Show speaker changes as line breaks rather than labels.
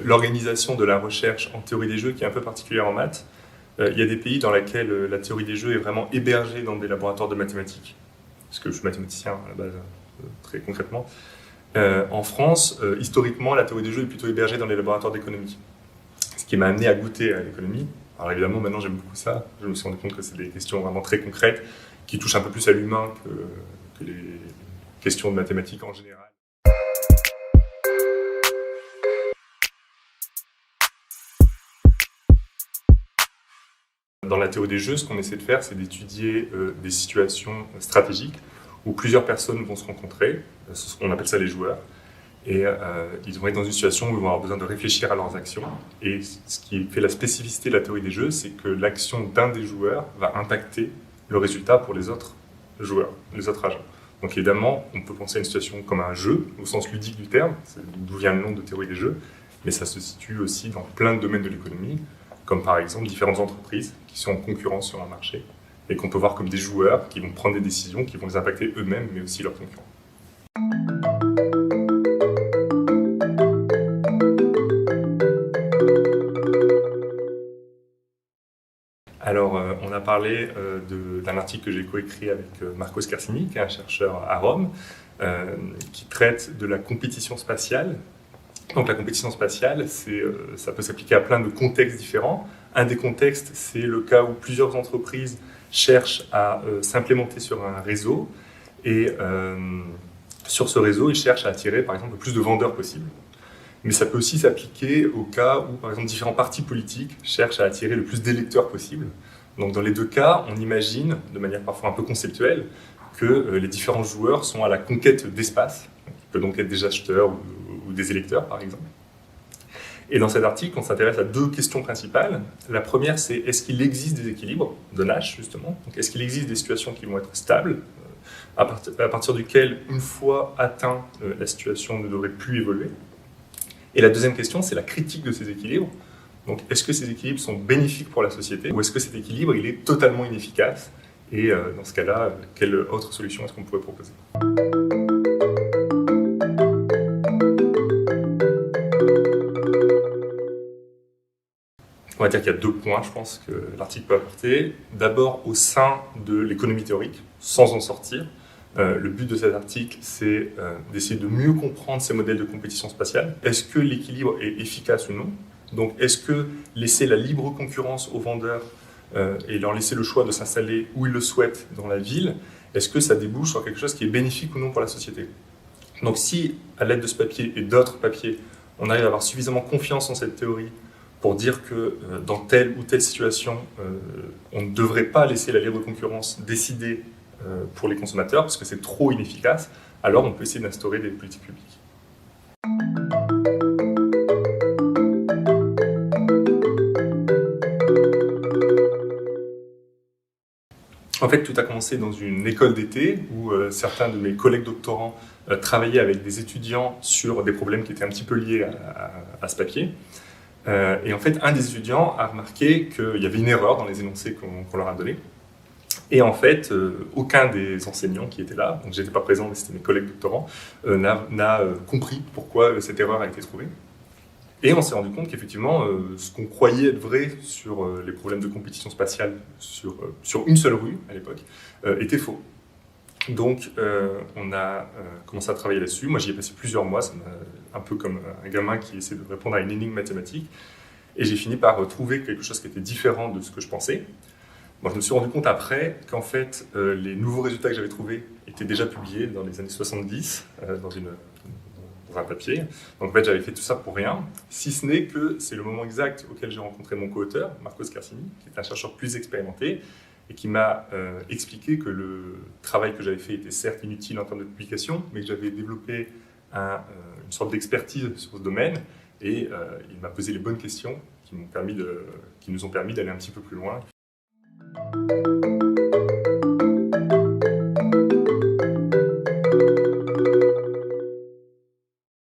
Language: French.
l'organisation de la recherche en théorie des jeux qui est un peu particulière en maths. Il y a des pays dans lesquels la théorie des jeux est vraiment hébergée dans des laboratoires de mathématiques, parce que je suis mathématicien à la base, très concrètement. En France, historiquement, la théorie des jeux est plutôt hébergée dans les laboratoires d'économie, ce qui m'a amené à goûter à l'économie. Alors évidemment, maintenant j'aime beaucoup ça. Je me suis rendu compte que c'est des questions vraiment très concrètes, qui touchent un peu plus à l'humain que les questions de mathématiques en général. Dans la théorie des jeux, ce qu'on essaie de faire, c'est d'étudier des situations stratégiques où plusieurs personnes vont se rencontrer, on appelle ça les joueurs, et ils vont être dans une situation où ils vont avoir besoin de réfléchir à leurs actions. Et ce qui fait la spécificité de la théorie des jeux, c'est que l'action d'un des joueurs va impacter le résultat pour les autres joueurs, les autres agents. Donc évidemment, on peut penser à une situation comme un jeu, au sens ludique du terme, c'est d'où vient le nom de théorie des jeux, mais ça se situe aussi dans plein de domaines de l'économie, comme par exemple différentes entreprises qui sont en concurrence sur un marché, et qu'on peut voir comme des joueurs qui vont prendre des décisions qui vont les impacter eux-mêmes, mais aussi leurs concurrents. Alors, on a parlé d'un article que j'ai coécrit avec Marco Scherzini, qui est un chercheur à Rome, qui traite de la compétition spatiale. Donc la compétition spatiale, ça peut s'appliquer à plein de contextes différents. Un des contextes, c'est le cas où plusieurs entreprises cherchent à s'implémenter sur un réseau, et sur ce réseau, ils cherchent à attirer, par exemple, le plus de vendeurs possible. Mais ça peut aussi s'appliquer au cas où, par exemple, différents partis politiques cherchent à attirer le plus d'électeurs possible. Donc dans les deux cas, on imagine, de manière parfois un peu conceptuelle, que les différents joueurs sont à la conquête d'espace, qui peut donc être des acheteurs ou des électeurs, par exemple. Et dans cet article, on s'intéresse à deux questions principales. La première, c'est est-ce qu'il existe des équilibres de Nash, justement? Donc, est-ce qu'il existe des situations qui vont être stables, à partir duquel, une fois atteint, la situation ne devrait plus évoluer? Et la deuxième question, c'est la critique de ces équilibres. Donc, est-ce que ces équilibres sont bénéfiques pour la société, ou est-ce que cet équilibre il est totalement inefficace? Et dans ce cas-là, quelle autre solution est-ce qu'on pourrait proposer? On va dire qu'il y a deux points, je pense, que l'article peut apporter. D'abord, au sein de l'économie théorique, sans en sortir, le but de cet article, c'est d'essayer de mieux comprendre ces modèles de compétition spatiale. Est-ce que l'équilibre est efficace ou non? Donc, est-ce que laisser la libre concurrence aux vendeurs et leur laisser le choix de s'installer où ils le souhaitent dans la ville, est-ce que ça débouche sur quelque chose qui est bénéfique ou non pour la société? Donc, si, à l'aide de ce papier et d'autres papiers, on arrive à avoir suffisamment confiance en cette théorie pour dire que dans telle ou telle situation, on ne devrait pas laisser la libre concurrence décider pour les consommateurs, parce que c'est trop inefficace, alors on peut essayer d'instaurer des politiques publiques. En fait, tout a commencé dans une école d'été où certains de mes collègues doctorants travaillaient avec des étudiants sur des problèmes qui étaient un petit peu liés à ce papier. Et en fait, un des étudiants a remarqué qu'il y avait une erreur dans les énoncés qu'on leur a donnés. Et en fait, aucun des enseignants qui étaient là, donc j'étais pas présent, mais c'était mes collègues doctorants, n'a compris pourquoi cette erreur a été trouvée. Et on s'est rendu compte qu'effectivement, ce qu'on croyait être vrai sur les problèmes de compétition spatiale sur une seule rue à l'époque était faux. Donc, on a commencé à travailler là-dessus. Moi, j'y ai passé plusieurs mois, un peu comme un gamin qui essaie de répondre à une énigme mathématique. Et j'ai fini par trouver quelque chose qui était différent de ce que je pensais. Bon, je me suis rendu compte après qu'en fait, les nouveaux résultats que j'avais trouvés étaient déjà publiés dans les années 70 dans un papier. Donc, en fait, j'avais fait tout ça pour rien, si ce n'est que c'est le moment exact auquel j'ai rencontré mon co-auteur, Marco Scherzini, qui est un chercheur plus expérimenté, et qui m'a expliqué que le travail que j'avais fait était certes inutile en termes de publication, mais que j'avais développé une sorte d'expertise sur ce domaine, et il m'a posé les bonnes questions qui nous ont permis d'aller un petit peu plus loin.